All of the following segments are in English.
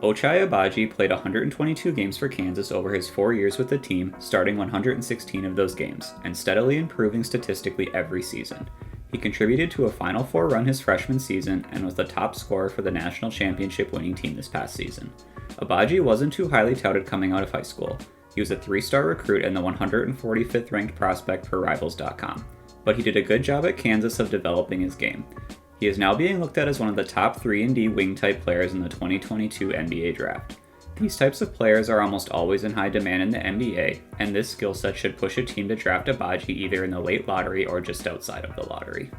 Ochai Agbaji played 122 games for Kansas over his 4 years with the team, starting 116 of those games, and steadily improving statistically every season. He contributed to a Final Four run his freshman season and was the top scorer for the national championship winning team this past season. Agbaji wasn't too highly touted coming out of high school. He was a 3-star recruit and the 145th ranked prospect per Rivals.com. But he did a good job at Kansas of developing his game. He is now being looked at as one of the top 3-and-D wing-type players in the 2022 NBA draft. These types of players are almost always in high demand in the NBA, and this skill set should push a team to draft Agbaji either in the late lottery or just outside of the lottery.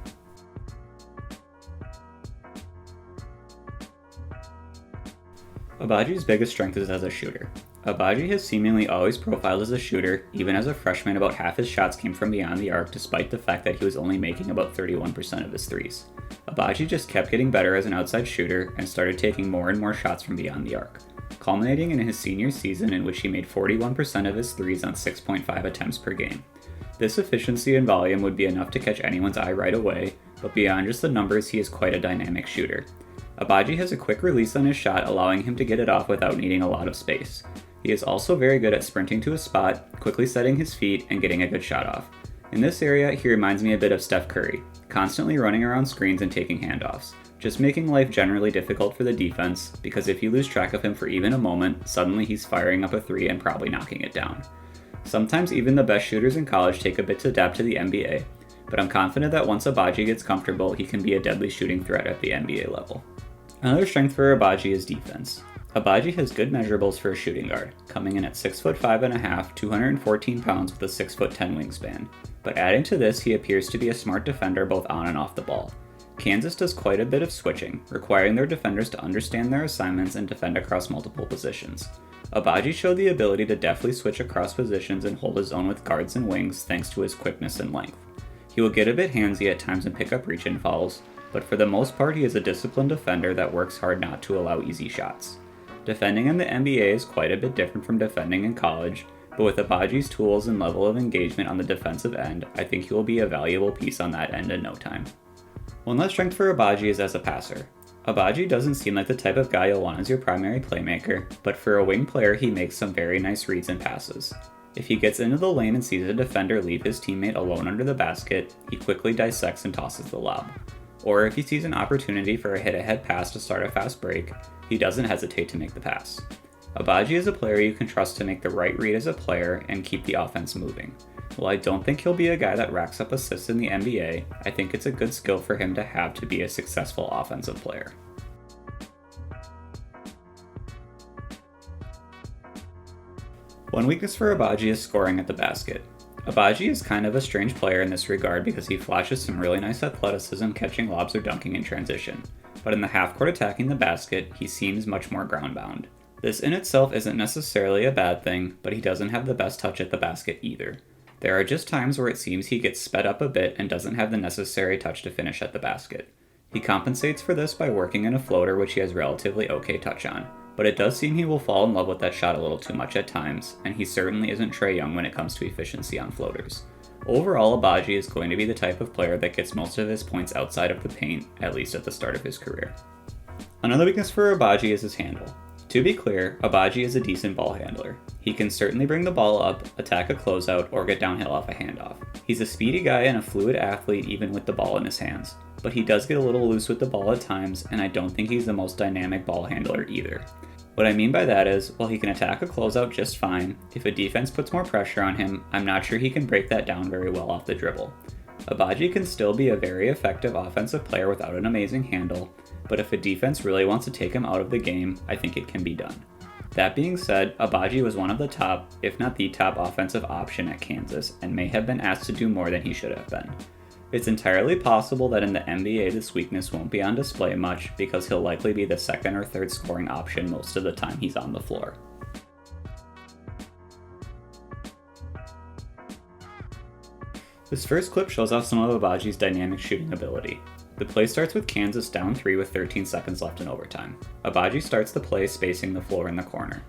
Agbaji's biggest strength is as a shooter. Agbaji has seemingly always profiled as a shooter. Even as a freshman, about half his shots came from beyond the arc, despite the fact that he was only making about 31% of his threes. Agbaji just kept getting better as an outside shooter and started taking more and more shots from beyond the arc, culminating in his senior season in which he made 41% of his threes on 6.5 attempts per game. This efficiency and volume would be enough to catch anyone's eye right away, but beyond just the numbers, he is quite a dynamic shooter. Agbaji has a quick release on his shot, allowing him to get it off without needing a lot of space. He is also very good at sprinting to a spot, quickly setting his feet, and getting a good shot off. In this area, he reminds me a bit of Steph Curry, constantly running around screens and taking handoffs, just making life generally difficult for the defense, because if you lose track of him for even a moment, suddenly he's firing up a 3 and probably knocking it down. Sometimes even the best shooters in college take a bit to adapt to the NBA, but I'm confident that once Agbaji gets comfortable, he can be a deadly shooting threat at the NBA level. Another strength for Agbaji is defense. Agbaji has good measurables for a shooting guard, coming in at 6'5½", 214 pounds with a 6'10" wingspan. But adding to this, he appears to be a smart defender both on and off the ball. Kansas does quite a bit of switching, requiring their defenders to understand their assignments and defend across multiple positions. Agbaji showed the ability to deftly switch across positions and hold his own with guards and wings thanks to his quickness and length. He will get a bit handsy at times and pick up reach-in fouls, but for the most part he is a disciplined defender that works hard not to allow easy shots. Defending in the NBA is quite a bit different from defending in college, but with Agbaji's tools and level of engagement on the defensive end, I think he will be a valuable piece on that end in no time. One less strength for Agbaji is as a passer. Agbaji doesn't seem like the type of guy you'll want as your primary playmaker, but for a wing player he makes some very nice reads and passes. If he gets into the lane and sees a defender leave his teammate alone under the basket, he quickly dissects and tosses the lob. Or if he sees an opportunity for a hit-ahead pass to start a fast break, he doesn't hesitate to make the pass. Agbaji is a player you can trust to make the right read as a player and keep the offense moving. While I don't think he'll be a guy that racks up assists in the NBA, I think it's a good skill for him to have to be a successful offensive player. One weakness for Agbaji is scoring at the basket. Agbaji is kind of a strange player in this regard because he flashes some really nice athleticism catching lobs or dunking in transition, but in the half-court attacking the basket, he seems much more ground-bound. This in itself isn't necessarily a bad thing, but he doesn't have the best touch at the basket either. There are just times where it seems he gets sped up a bit and doesn't have the necessary touch to finish at the basket. He compensates for this by working in a floater which he has relatively okay touch on, but it does seem he will fall in love with that shot a little too much at times, and he certainly isn't Trae Young when it comes to efficiency on floaters. Overall, Agbaji is going to be the type of player that gets most of his points outside of the paint, at least at the start of his career. Another weakness for Agbaji is his handle. To be clear, Agbaji is a decent ball handler. He can certainly bring the ball up, attack a closeout, or get downhill off a handoff. He's a speedy guy and a fluid athlete even with the ball in his hands, but he does get a little loose with the ball at times, and I don't think he's the most dynamic ball handler either. What I mean by that is, while he can attack a closeout just fine, if a defense puts more pressure on him, I'm not sure he can break that down very well off the dribble. Agbaji can still be a very effective offensive player without an amazing handle, but if a defense really wants to take him out of the game, I think it can be done. That being said, Agbaji was one of the top, if not the top offensive option at Kansas, and may have been asked to do more than he should have been. It's entirely possible that in the NBA this weakness won't be on display much because he'll likely be the second or third scoring option most of the time he's on the floor. This first clip shows off some of Agbaji's dynamic shooting ability. The play starts with Kansas down 3 with 13 seconds left in overtime. Agbaji starts the play spacing the floor in the corner.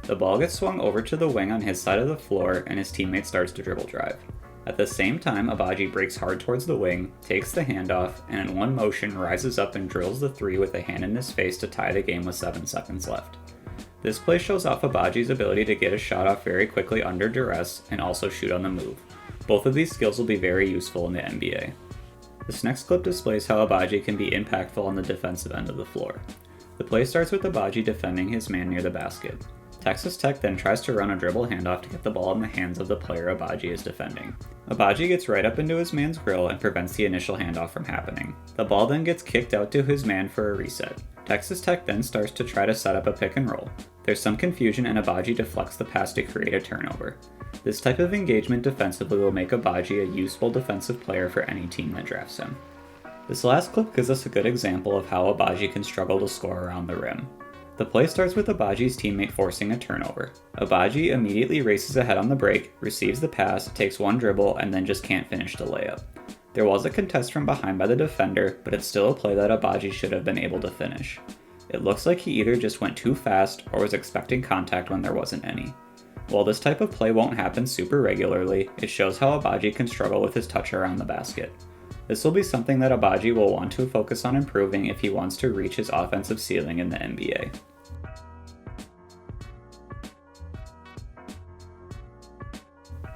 The ball gets swung over to the wing on his side of the floor and his teammate starts to dribble drive. At the same time, Agbaji breaks hard towards the wing, takes the handoff, and in one motion rises up and drills the 3 with a hand in his face to tie the game with 7 seconds left. This play shows off Agbaji's ability to get a shot off very quickly under duress and also shoot on the move. Both of these skills will be very useful in the NBA. This next clip displays how Agbaji can be impactful on the defensive end of the floor. The play starts with Agbaji defending his man near the basket. Texas Tech then tries to run a dribble handoff to get the ball in the hands of the player Agbaji is defending. Agbaji gets right up into his man's grill and prevents the initial handoff from happening. The ball then gets kicked out to his man for a reset. Texas Tech then starts to try to set up a pick and roll. There's some confusion and Agbaji deflects the pass to create a turnover. This type of engagement defensively will make Agbaji a useful defensive player for any team that drafts him. This last clip gives us a good example of how Agbaji can struggle to score around the rim. The play starts with Agbaji's teammate forcing a turnover. Agbaji immediately races ahead on the break, receives the pass, takes one dribble, and then just can't finish the layup. There was a contest from behind by the defender, but it's still a play that Agbaji should have been able to finish. It looks like he either just went too fast or was expecting contact when there wasn't any. While this type of play won't happen super regularly, it shows how Agbaji can struggle with his touch around the basket. This will be something that Agbaji will want to focus on improving if he wants to reach his offensive ceiling in the NBA.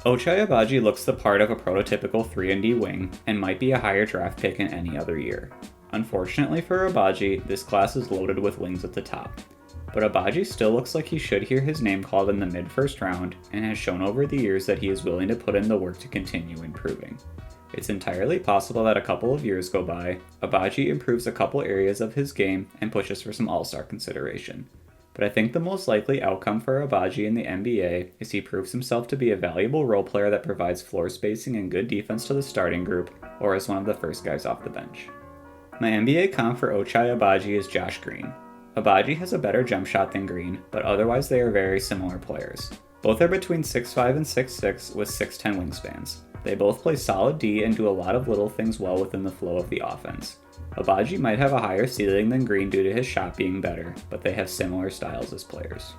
Ochai Agbaji looks the part of a prototypical 3-and-D wing and might be a higher draft pick in any other year. Unfortunately for Agbaji, this class is loaded with wings at the top. But Agbaji still looks like he should hear his name called in the mid-first round and has shown over the years that he is willing to put in the work to continue improving. It's entirely possible that a couple of years go by, Agbaji improves a couple areas of his game and pushes for some all-star consideration. But I think the most likely outcome for Agbaji in the NBA is he proves himself to be a valuable role player that provides floor spacing and good defense to the starting group, or as one of the first guys off the bench. My NBA comp for Ochai Agbaji is Josh Green. Agbaji has a better jump shot than Green, but otherwise they are very similar players. Both are between 6'5 and 6'6 with 6'10 wingspans. They both play solid D and do a lot of little things well within the flow of the offense. Agbaji might have a higher ceiling than Green due to his shot being better, but they have similar styles as players.